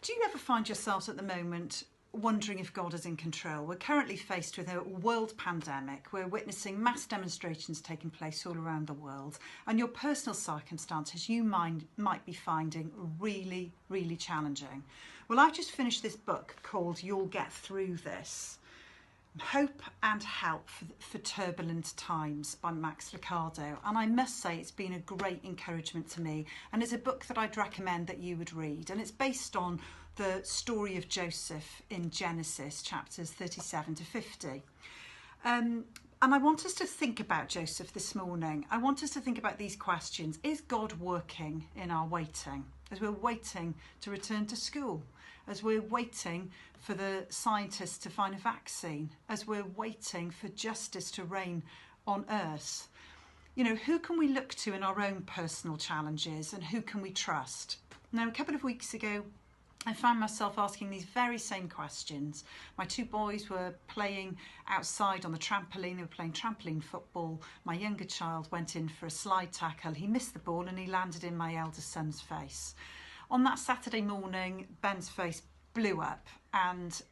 Do you ever find yourselves at the moment wondering if God is in control? We're currently faced with a world pandemic. We're witnessing mass demonstrations taking place all around the world, and your personal circumstances you might be finding really, really challenging. Well, I just finished this book called You'll Get Through This: Hope and Help for Turbulent Times by Max Lucado, and I must say it's been a great encouragement to me, and it's a book that I'd recommend that you would read, and it's based on the story of Joseph in Genesis chapters 37 to 50. And I want us to think about Joseph this morning. I want us to think about these questions. Is God working in our waiting? As we're waiting to return to school, as we're waiting for the scientists to find a vaccine, as we're waiting for justice to reign on earth. You know, who can we look to in our own personal challenges, and who can we trust? Now, a couple of weeks ago, I found myself asking these very same questions. My two boys were playing outside on the trampoline. They were playing trampoline football. My younger child went in for a slide tackle. He missed the ball and he landed in my eldest son's face. On that Saturday morning, Ben's face blew up, and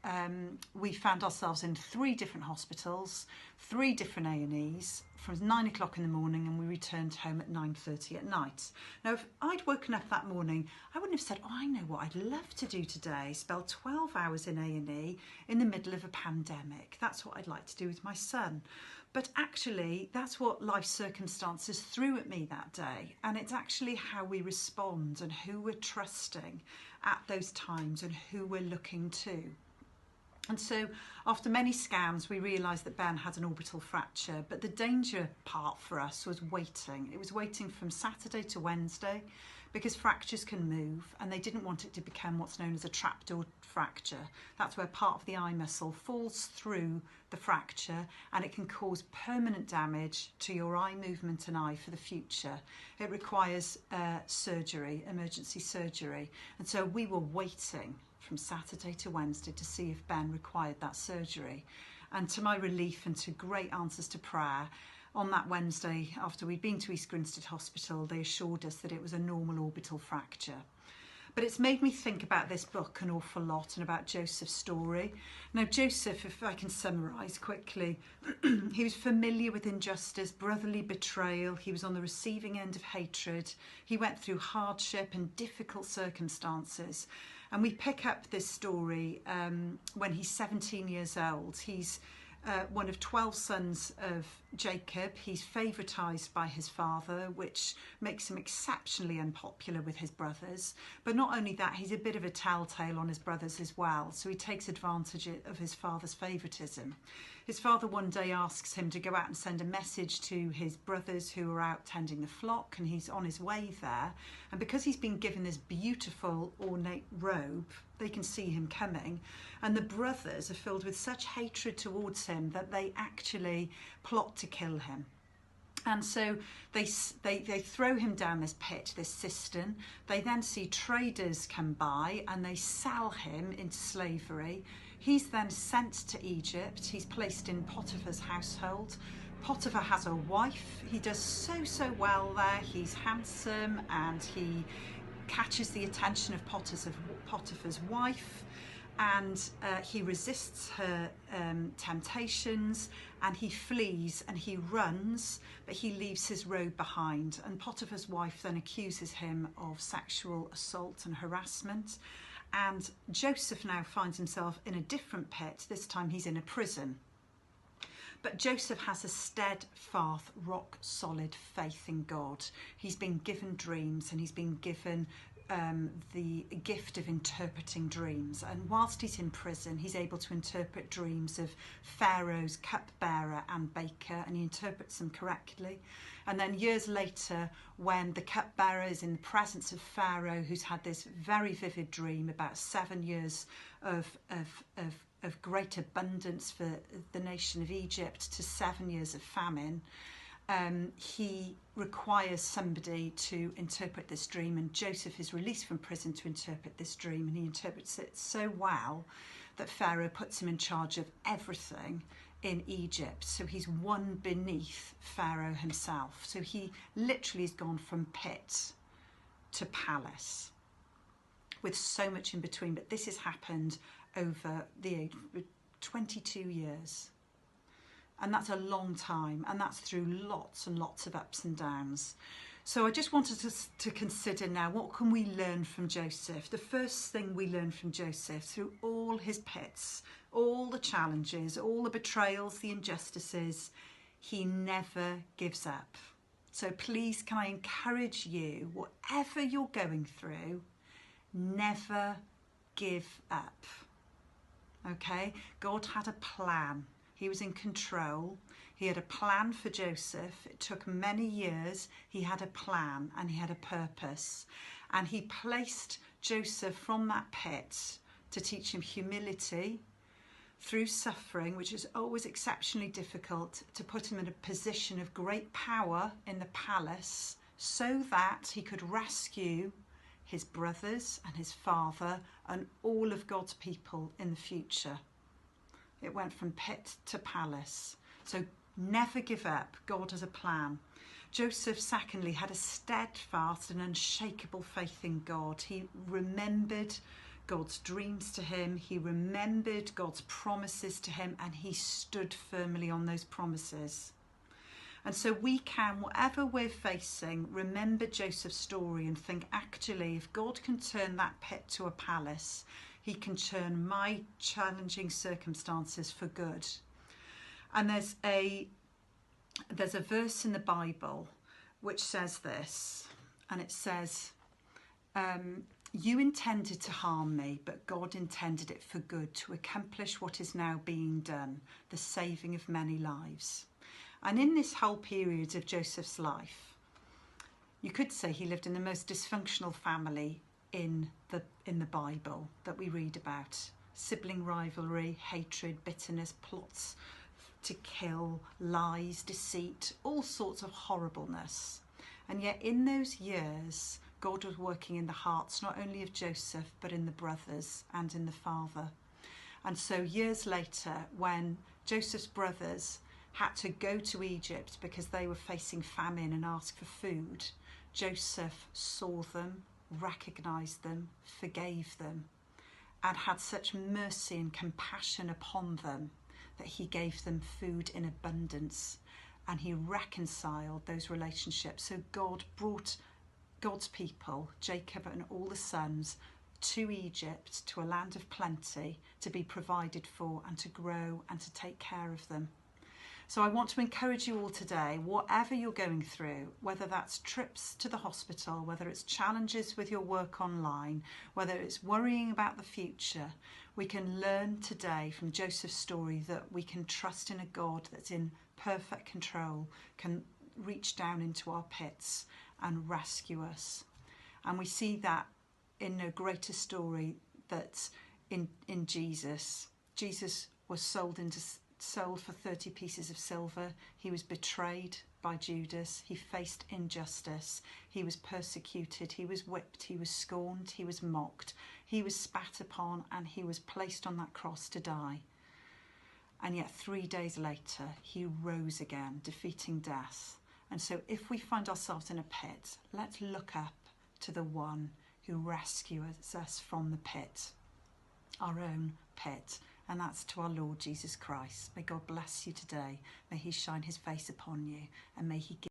we found ourselves in 3 different hospitals, 3 different A&Es from 9 o'clock in the morning, and we returned home at 9:30 at night. Now, if I'd woken up that morning, I wouldn't have said, oh, I know what I'd love to do today, spend 12 hours in A&E in the middle of a pandemic. That's what I'd like to do with my son. But actually, that's what life circumstances threw at me that day. And it's actually how we respond and who we're trusting at those times and who we're looking to. And so after many scans, we realised that Ben had an orbital fracture, but the danger part for us was waiting. It was waiting from Saturday to Wednesday, because fractures can move, and they didn't want it to become what's known as a trapdoor fracture. That's where part of the eye muscle falls through the fracture, and it can cause permanent damage to your eye movement and eye for the future. It requires surgery, emergency surgery. And so we were waiting from Saturday to Wednesday to see if Ben required that surgery. And to my relief and to great answers to prayer, on that Wednesday, after we'd been to East Grinstead Hospital, they assured us that it was a normal orbital fracture. But it's made me think about this book an awful lot and about Joseph's story. Now, Joseph, if I can summarise quickly, he was familiar with injustice, brotherly betrayal. He was on the receiving end of hatred. He went through hardship and difficult circumstances. And we pick up this story when he's 17 years old. He's one of 12 sons of Jacob. He's favouritised by his father, which makes him exceptionally unpopular with his brothers. But not only that, he's a bit of a telltale on his brothers as well. So he takes advantage of his father's favouritism. His father one day asks him to go out and send a message to his brothers who are out tending the flock, and he's on his way there. And because he's been given this beautiful ornate robe, they can see him coming, and the brothers are filled with such hatred towards him that they actually plot to kill him. And so they throw him down this pit, this cistern. They then see traders come by and they sell him into slavery. He's then sent to Egypt. He's placed in Potiphar's household. Potiphar has a wife. He does so well there. He's handsome and he catches the attention of Potiphar's wife, and he resists her temptations, and he flees and he runs, but he leaves his robe behind. And Potiphar's wife then accuses him of sexual assault and harassment, and Joseph now finds himself in a different pit. This time he's in a prison. But Joseph has a steadfast, rock-solid faith in God. He's been given dreams, and he's been given the gift of interpreting dreams. And whilst he's in prison, he's able to interpret dreams of Pharaoh's cupbearer and baker, and he interprets them correctly. And then years later, when the cupbearer is in the presence of Pharaoh, who's had this very vivid dream about 7 years of great abundance for the nation of Egypt to 7 years of famine, he requires somebody to interpret this dream, and Joseph is released from prison to interpret this dream, and he interprets it so well that Pharaoh puts him in charge of everything in Egypt. So he's one beneath Pharaoh himself. So he literally has gone from pit to palace. with so much in between, but this has happened over the age of 22 years. And that's a long time, and that's through lots and lots of ups and downs. So I just wanted to consider now, what can we learn from Joseph? The first thing we learn from Joseph, through all his pits, all the challenges, all the betrayals, the injustices, he never gives up. So please, can I encourage you, whatever you're going through, never give up. Okay? God had a plan. He was in control. He had a plan for Joseph. It took many years. He had a plan and he had a purpose. And he placed Joseph from that pit to teach him humility through suffering, which is always exceptionally difficult, to put him in a position of great power in the palace so that he could rescue his brothers and his father and all of God's people in the future. It went from pit to palace. So never give up. God has a plan. Joseph, secondly, had a steadfast and unshakable faith in God. He remembered God's dreams to him. He remembered God's promises to him, and he stood firmly on those promises. And so we can, whatever we're facing, remember Joseph's story and think, actually, if God can turn that pit to a palace, he can turn my challenging circumstances for good. And there's a verse in the Bible which says this, and it says, you intended to harm me, but God intended it for good, to accomplish what is now being done, the saving of many lives. And in this whole period of Joseph's life, you could say he lived in the most dysfunctional family in the Bible that we read about. Sibling rivalry, hatred, bitterness, plots to kill, lies, deceit, all sorts of horribleness. And yet in those years, God was working in the hearts not only of Joseph, but in the brothers and in the father. And so years later, when Joseph's brothers had to go to Egypt because they were facing famine and ask for food, Joseph saw them, recognised them, forgave them, and had such mercy and compassion upon them that he gave them food in abundance, and he reconciled those relationships. So God brought God's people, Jacob and all the sons, to Egypt, to a land of plenty, to be provided for and to grow and to take care of them. So I want to encourage you all today, whatever you're going through, whether that's trips to the hospital, whether it's challenges with your work online, whether it's worrying about the future, we can learn today from Joseph's story that we can trust in a God that's in perfect control, can reach down into our pits and rescue us. And we see that in a greater story that's in Jesus. Jesus was sold for 30 pieces of silver. He was betrayed by Judas. He faced injustice. He was persecuted. He was whipped. He was scorned. He was mocked. He was spat upon, and he was placed on that cross to die. And yet 3 days later, he rose again, defeating death. And so if we find ourselves in a pit, let's look up to the one who rescues us from the pit, our own pit. And that's to our Lord Jesus Christ. May God bless you today. May he shine his face upon you, and may he give